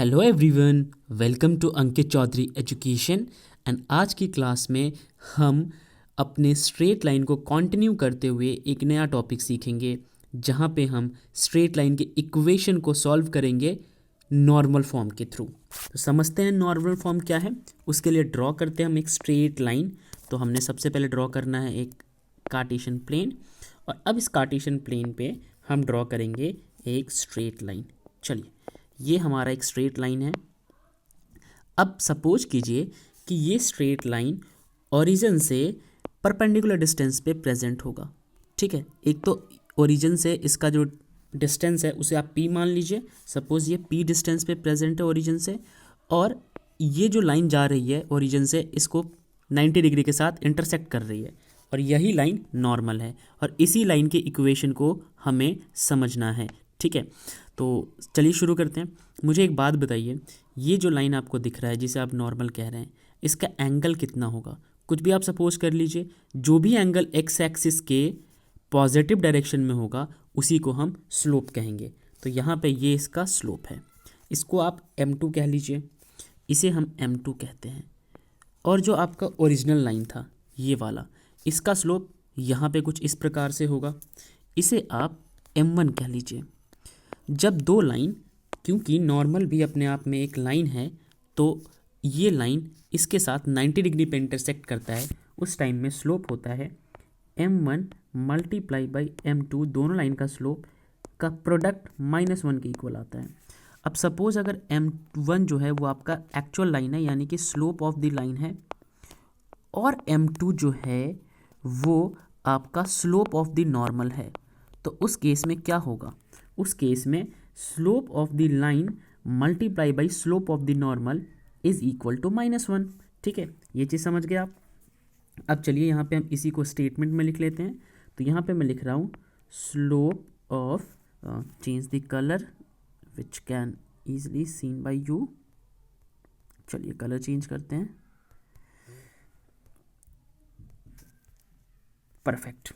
Hello everyone, welcome to Ankit Chaudhary education. And आज की class में हम अपने स्ट्रेट लाइन को कंटिन्यू करते हुए एक नया टॉपिक सीखेंगे, जहां पे हम स्ट्रेट लाइन के इक्वेशन को सॉल्व करेंगे नॉर्मल फॉर्म के थ्रू। तो समझते हैं नॉर्मल फॉर्म क्या है। उसके लिए ड्रॉ करते हैं हम एक स्ट्रेट लाइन। तो हमने सबसे पहले ड्रॉ करना है एक कार्टेशियन प्लेन, और अब इस कार्टेशियन प्लेन पे हम ड्रॉ करेंगे एक स्ट्रेट लाइन। चलिए, ये हमारा एक स्ट्रेट लाइन है। अब सपोज कीजिए कि ये स्ट्रेट लाइन ओरिजिन से परपेंडिकुलर डिस्टेंस पे प्रेजेंट होगा। ठीक है, एक तो ओरिजिन से इसका जो डिस्टेंस है उसे आप p मान लीजिए। सपोज ये p डिस्टेंस पे प्रेजेंट है ओरिजिन से, और ये जो लाइन जा रही है ओरिजिन से इसको 90 डिग्री के साथ इंटरसेक्ट कर रही है, और यही लाइन नॉर्मल है। और इसी लाइन के इक्वेशन को हमें समझना है। ठीक है, तो चलिए शुरू करते हैं। मुझे एक बात बताइए, ये जो लाइन आपको दिख रहा है जिसे आप नॉर्मल कह रहे हैं, इसका एंगल कितना होगा? कुछ भी आप सपोज कर लीजिए। जो भी एंगल एक्स एक्सिस के पॉजिटिव डायरेक्शन में होगा उसी को हम स्लोप कहेंगे। तो यहाँ पे ये इसका स्लोप है, इसको आप m2 कह लीजिए, इसे हम m2 कहते हैं। और जो आपका ओरिजिनल लाइन था ये वाला, इसका स्लोप यहाँ पे कुछ इस प्रकार से होगा, इसे आप m1 कह लीजिए। जब दो लाइन, क्योंकि नॉर्मल भी अपने आप में एक लाइन है, तो ये लाइन इसके साथ 90 डिग्री पे इंटरसेक्ट करता है, उस टाइम में स्लोप होता है m1 मल्टीप्लाई बाई m2। दोनों लाइन का स्लोप का प्रोडक्ट -1 के इक्वल आता है। अब सपोज अगर m1 जो है वो आपका एक्चुअल लाइन है, यानी कि स्लोप ऑफ द लाइन है, और m2 जो है वो आपका स्लोप ऑफ द नॉर्मल है, तो उस केस में क्या होगा? उस केस में slope of the line multiply by slope of the normal is equal to -1। ठीक है, ये चीज़ समझ गए आप। अब चलिए यहाँ पे हम इसी को स्टेटमेंट में लिख लेते हैं। तो यहाँ पे मैं लिख रहा हूँ slope of, change the colour which can easily seen by you. चलिए कलर चेंज करते हैं। परफेक्ट।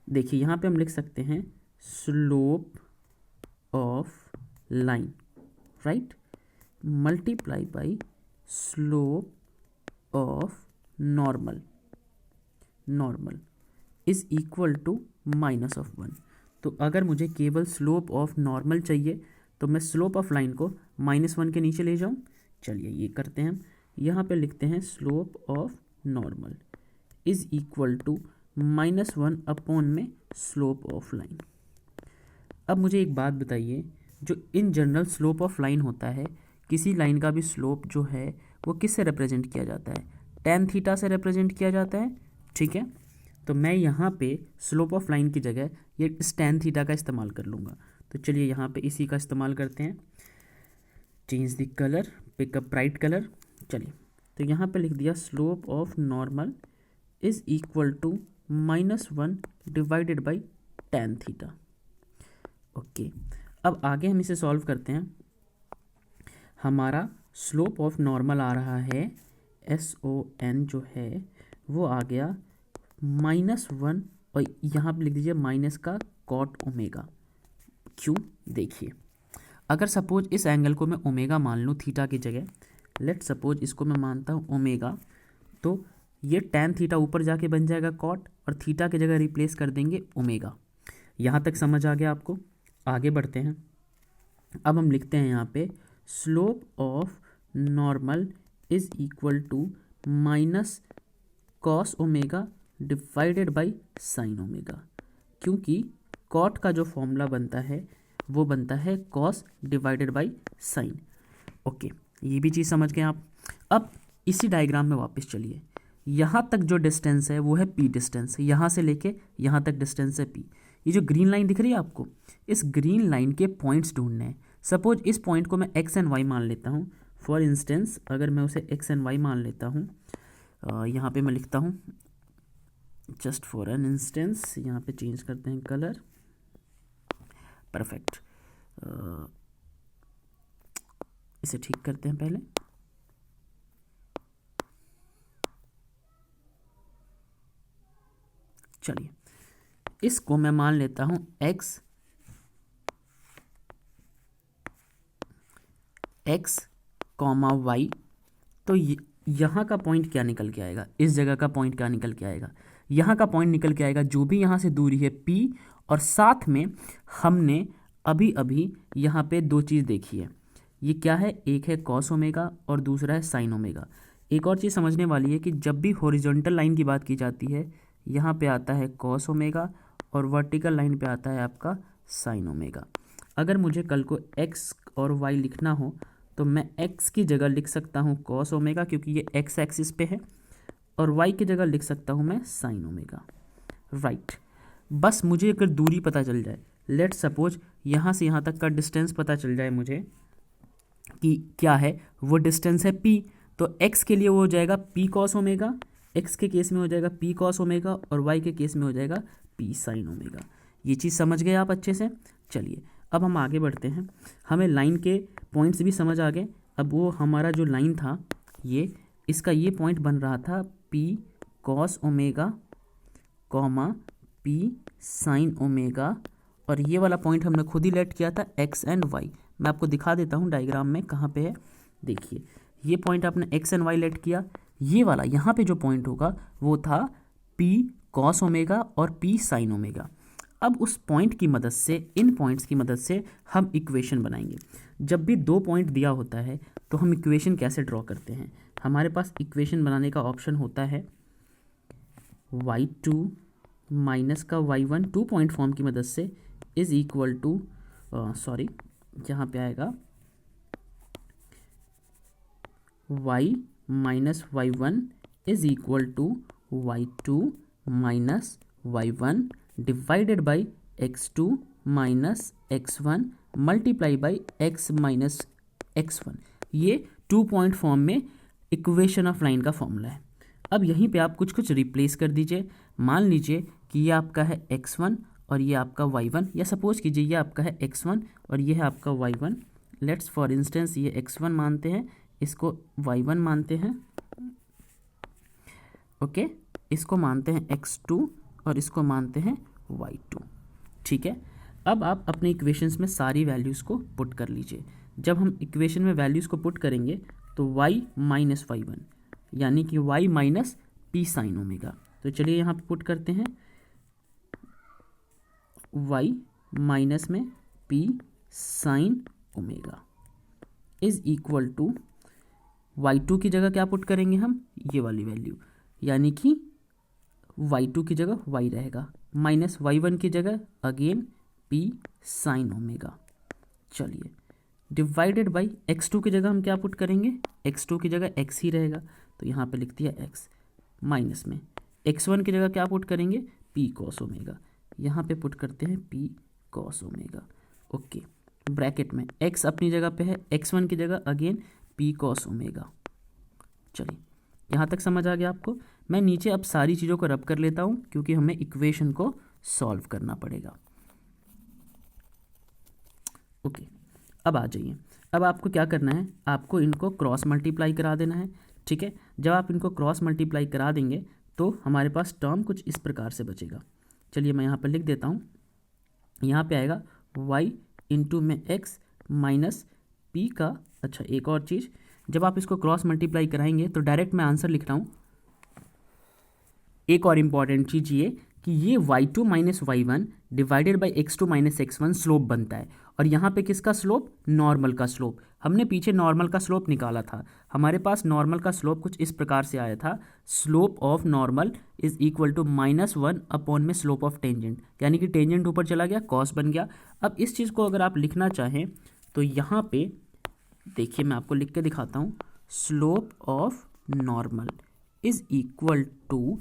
देखिए यहाँ पे हम लिख सकते हैं slope of line, right, multiply by slope of normal is equal to -1। तो अगर मुझे केवल स्लोप ऑफ नॉर्मल चाहिए तो मैं स्लोप ऑफ लाइन को -1 के नीचे ले जाऊं। चलिए ये करते हैं हम। यहाँ पे लिखते हैं slope of normal is equal to -1 upon में स्लोप ऑफ लाइन। अब मुझे एक बात बताइए, जो in general slope of line होता है, किसी लाइन का भी स्लोप जो है वो किससे रिप्रेजेंट किया जाता है? tan थीटा से रिप्रेजेंट किया जाता है। ठीक है, तो मैं यहाँ पे स्लोप ऑफ लाइन की जगह ये इस tan थीटा का इस्तेमाल कर लूँगा। तो चलिए यहाँ पे इसी का इस्तेमाल करते हैं। Change the colour, pick up bright colour. चलिए, तो यहाँ पे लिख दिया slope of normal is equal to -1 divided by tan theta. Okay, अब आगे हम इसे सॉल्व करते हैं। हमारा स्लोप ऑफ नॉर्मल आ रहा है SON जो है वो आ गया -1, और यहाँ पे लिख दीजिए माइनस का कॉट ओमेगा। क्यों? देखिए, अगर सपोज इस एंगल को मैं ओमेगा मान लूँ थीटा की जगह, लेट सपोज इसको मैं मानता हूँ ओमेगा, तो ये tan थीटा ऊपर जाके बन जाएगा कॉट, और थीटा की जगह रिप्लेस कर देंगे ओमेगा। यहाँ तक समझ आ गया आपको? आगे बढ़ते हैं। अब हम लिखते हैं यहाँ पे slope of normal is equal to minus cos omega divided by sine omega, क्योंकि कॉट का जो फॉर्मूला बनता है वो बनता है cos divided by sine. Okay, ये भी चीज़ समझ गए आप। अब इसी डायग्राम में वापस चलिए। यहाँ तक जो डिस्टेंस है वो है p डिस्टेंस, यहाँ से लेके यहाँ तक डिस्टेंस है p। ये जो ग्रीन लाइन दिख रही है आपको, इस ग्रीन लाइन के पॉइंट्स ढूंढने हैं। सपोज इस पॉइंट को मैं x एंड y मान लेता हूँ। फॉर इंस्टेंस अगर मैं उसे x एंड y मान लेता हूँ, यहाँ पे मैं लिखता हूँ जस्ट फॉर एन इंस्टेंस, यहाँ पे चेंज करते हैं कलर। परफेक्ट, इसे ठीक करते हैं पहले। चलिए, इसको मैं मान लेता हूँ एक्स कॉमा वाई, तो यहाँ का पॉइंट क्या निकल के आएगा, इस जगह का पॉइंट क्या निकल के आएगा, यहाँ का पॉइंट निकल के आएगा जो भी यहाँ से दूरी है p, और साथ में हमने अभी अभी यहाँ पे दो चीज़ देखी है, ये क्या है, एक है कॉस ओमेगा और दूसरा है साइन ओमेगा। एक और चीज़ समझने वाली है कि जब भी हॉरिजॉन्टल लाइन की बात की जाती है यहाँ पे आता है कॉस ओमेगा और वर्टिकल लाइन पे आता है आपका साइन ओमेगा। अगर मुझे कल को x और y लिखना हो तो मैं x की जगह लिख सकता हूँ कॉस ओमेगा क्योंकि ये x एक्सिस पे है, और y की जगह लिख सकता हूँ मैं साइन ओमेगा, राइट। बस मुझे अगर दूरी पता चल जाए, लेट सपोज यहाँ से यहाँ तक का डिस्टेंस पता चल जाए मुझे कि क्या है, वो डिस्टेंस है p, तो x के लिए वो हो जाएगा p कॉस ओमेगा, x के केस में हो जाएगा p कॉस ओमेगा और y के केस में हो जाएगा p साइन ओमेगा। ये चीज़ समझ गए आप अच्छे से। चलिए अब हम आगे बढ़ते हैं, हमें लाइन के पॉइंट्स भी समझ आ गए। अब वो हमारा जो लाइन था ये, इसका ये पॉइंट बन रहा था p cos omega comma p sine omega, और ये वाला पॉइंट हमने खुद ही लेट किया था x एंड y। मैं आपको दिखा देता हूँ डायग्राम में कहाँ पे है, देखिए ये पॉइंट आपने x एंड y लेट किया, ये वाला यहाँ पे जो पॉइंट होगा वो था p कॉस ओमेगा और p साइन ओमेगा। अब उस पॉइंट की मदद से, इन पॉइंट्स की मदद से हम इक्वेशन बनाएंगे। जब भी दो पॉइंट दिया होता है तो हम इक्वेशन कैसे ड्रॉ करते हैं, हमारे पास इक्वेशन बनाने का ऑप्शन होता है y2 माइनस का y1 टू पॉइंट फॉर्म की मदद से इज इक्वल टू, सॉरी यहाँ पे आएगा y minus y1 is equal to y2 minus y1 divided by x2 minus x1 multiply by x minus x1। ये टू पॉइंट फॉर्म में equation of line का formula है। अब यहीं पे आप कुछ कुछ रिप्लेस कर दीजिए। मान लीजिए कि ये आपका है x1 और ये आपका y1, या सपोज कीजिए ये आपका है x1 और ये है आपका y1। लेट्स फॉर इंस्टेंस ये x1 मानते हैं, इसको y1 मानते हैं, ओके इसको मानते हैं x2 और इसको मानते हैं y2, ठीक है। अब आप अपने इक्वेशंस में सारी वैल्यूज़ को पुट कर लीजिए। जब हम इक्वेशन में वैल्यूज़ को पुट करेंगे तो y माइनस y1 यानी कि y minus p sine omega, तो चलिए यहाँ पे पुट करते हैं y माइनस में p sine omega is equal to y2 की जगह क्या पुट करेंगे हम, ये वाली वैल्यू, यानी कि y2 की जगह y रहेगा, माइनस y1 की जगह अगेन p साइन ओमेगा। चलिए डिवाइडेड बाई x2 की जगह हम क्या पुट करेंगे, x2 की जगह x ही रहेगा, तो यहाँ पे लिख दिया x, माइनस में x1 की जगह क्या पुट करेंगे, p कॉस ओमेगा, यहाँ पे पुट करते हैं p cos omega, okay. Bracket में x अपनी जगह पे है, x1 की जगह अगेन p कॉस ओमेगा। चलिए यहाँ तक समझ आ गया आपको। मैं नीचे अब सारी चीज़ों को रब कर लेता हूँ क्योंकि हमें इक्वेशन को सॉल्व करना पड़ेगा, ओके। अब आ जाइए, अब आपको क्या करना है, आपको इनको क्रॉस मल्टीप्लाई करा देना है, ठीक है। जब आप इनको क्रॉस मल्टीप्लाई करा देंगे तो हमारे पास टर्म कुछ इस प्रकार से बचेगा। चलिए मैं यहाँ पर लिख देता हूँ, यहाँ पे आएगा y इंटू में x माइनस p का, अच्छा एक और चीज़, जब आप इसको क्रॉस मल्टीप्लाई कराएंगे तो डायरेक्ट मैं आंसर लिख रहा हूँ। एक और इम्पॉर्टेंट चीज़ ये कि ये y2 minus y1 divided by x2 minus x1 slope बनता है, और यहाँ पे किसका स्लोप, नॉर्मल का स्लोप। हमने पीछे नॉर्मल का स्लोप निकाला था, हमारे पास नॉर्मल का स्लोप कुछ इस प्रकार से आया था, slope of normal is equal to -1 upon में स्लोप ऑफ टेंजेंट, यानी कि टेंजेंट ऊपर चला गया, कॉस बन गया। अब इस चीज़ को अगर आप लिखना चाहें तो यहाँ पे देखिए मैं आपको लिख के दिखाता हूँ, slope of normal is equal to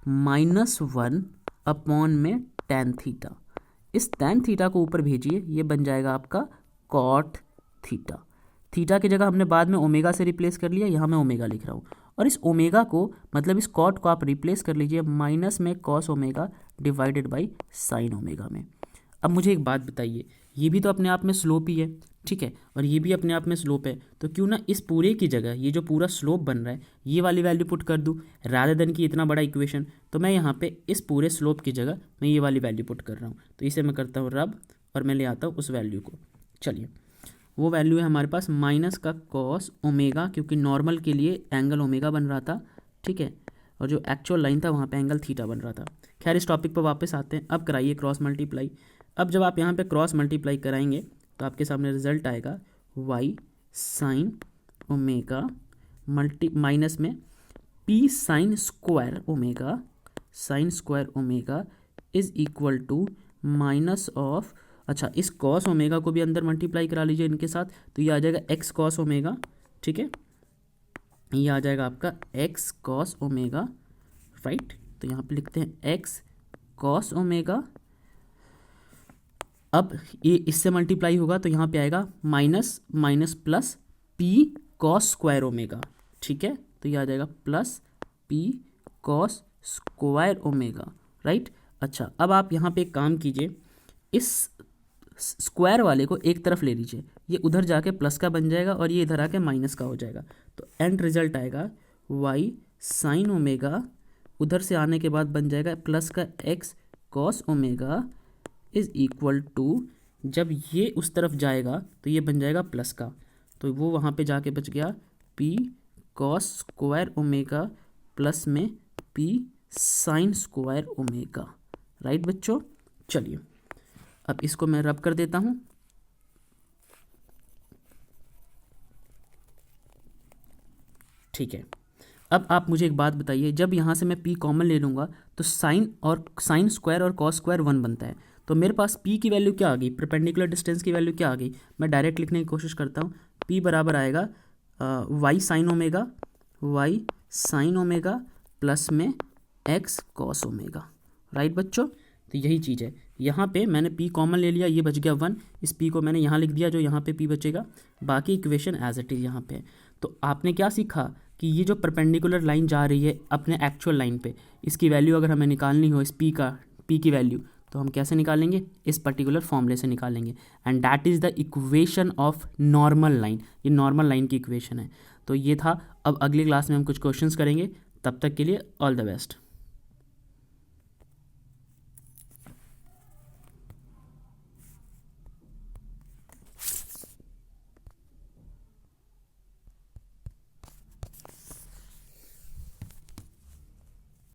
-1 upon में tan थीटा। इस tan थीटा को ऊपर भेजिए, ये बन जाएगा आपका cot थीटा। थीटा की जगह हमने बाद में ओमेगा से रिप्लेस कर लिया, यहाँ मैं ओमेगा लिख रहा हूँ, और इस ओमेगा को मतलब इस कॉट को आप रिप्लेस कर लीजिए माइनस में cos omega divided by sine omega में। अब मुझे एक बात बताइए, ये भी तो अपने आप में स्लोप ही है, ठीक है, और ये भी अपने आप में स्लोप है, तो क्यों ना इस पूरे की जगह ये जो पूरा स्लोप बन रहा है ये वाली वैल्यू पुट कर दूँ, रादर देन कि इतना बड़ा इक्वेशन। तो मैं यहाँ पे इस पूरे स्लोप की जगह मैं ये वाली वैल्यू पुट कर रहा हूँ, तो इसे मैं करता हूँ रब और मैं ले आता हूँ उस वैल्यू को। चलिए वो वैल्यू है हमारे पास माइनस का कॉस ओमेगा, क्योंकि नॉर्मल के लिए एंगल ओमेगा बन रहा था, ठीक है, और जो एक्चुअल लाइन था वहाँ पे एंगल थीटा बन रहा था। खैर इस टॉपिक पर वापस आते हैं। अब कराइए क्रॉस मल्टीप्लाई। अब जब आप यहाँ पे क्रॉस मल्टीप्लाई कराएंगे तो आपके सामने रिजल्ट आएगा वाई साइन ओमेगा माइनस में P sine square omega is equal to minus of, अच्छा इस कॉस ओमेगा को भी अंदर मल्टीप्लाई करा लीजिए इनके साथ, तो ये आ जाएगा एक्स कॉस ओमेगा, ठीक है, ये आ जाएगा आपका एक्स कॉस ओमेगा, राइट। तो यहाँ पे लिखते हैं एक्स कॉस ओमेगा। अब ये इससे मल्टीप्लाई होगा तो यहाँ पे आएगा minus minus plus P cos square omega, ठीक है, तो ये आ जाएगा plus P cos square omega, right. अच्छा अब आप यहाँ पे एक काम कीजिए, इस स्क्वायर वाले को एक तरफ ले लीजिए, ये उधर जाके प्लस का बन जाएगा और ये इधर आके माइनस का हो जाएगा, तो एंड रिजल्ट आएगा वाई साइन ओमेगा, उधर से आने के बाद बन जाएगा प्लस का x cos omega is equal to, जब ये उस तरफ जाएगा तो ये बन जाएगा प्लस का, तो वो वहाँ पे जाके बच गया P cos square omega plus में P sine square omega, right बच्चों। चलिए अब इसको मैं रब कर देता हूँ, ठीक है। अब आप मुझे एक बात बताइए, जब यहाँ से मैं p कॉमन ले लूँगा तो साइन स्क्वायर और कॉस स्क्वायर 1 बनता है, तो मेरे पास p की वैल्यू क्या आ गई, परपेंडिकुलर डिस्टेंस की वैल्यू क्या आ गई, मैं डायरेक्ट लिखने की कोशिश करता हूँ। p बराबर आएगा वाई साइन ओमेगा प्लस में x कॉस ओमेगा, राइट बच्चों। तो यही चीज़ है, यहाँ पे मैंने p कॉमन ले लिया, ये बच गया 1, इस p को मैंने यहाँ लिख दिया, जो यहाँ पे p बचेगा, बाकी इक्वेशन एज इट इज़ यहाँ पे। तो आपने क्या सीखा कि ये जो परपेंडिकुलर लाइन जा रही है अपने एक्चुअल लाइन पे, इसकी वैल्यू अगर हमें निकालनी हो, इस p की वैल्यू, तो हम कैसे निकालेंगे, इस पर्टिकुलर फॉर्मूले से निकालेंगे, and that is the equation of normal line, ये नॉर्मल लाइन की इक्वेशन है। तो ये था। अब अगली क्लास में हम कुछ क्वेश्चंस करेंगे, तब तक के लिए ऑल द बेस्ट।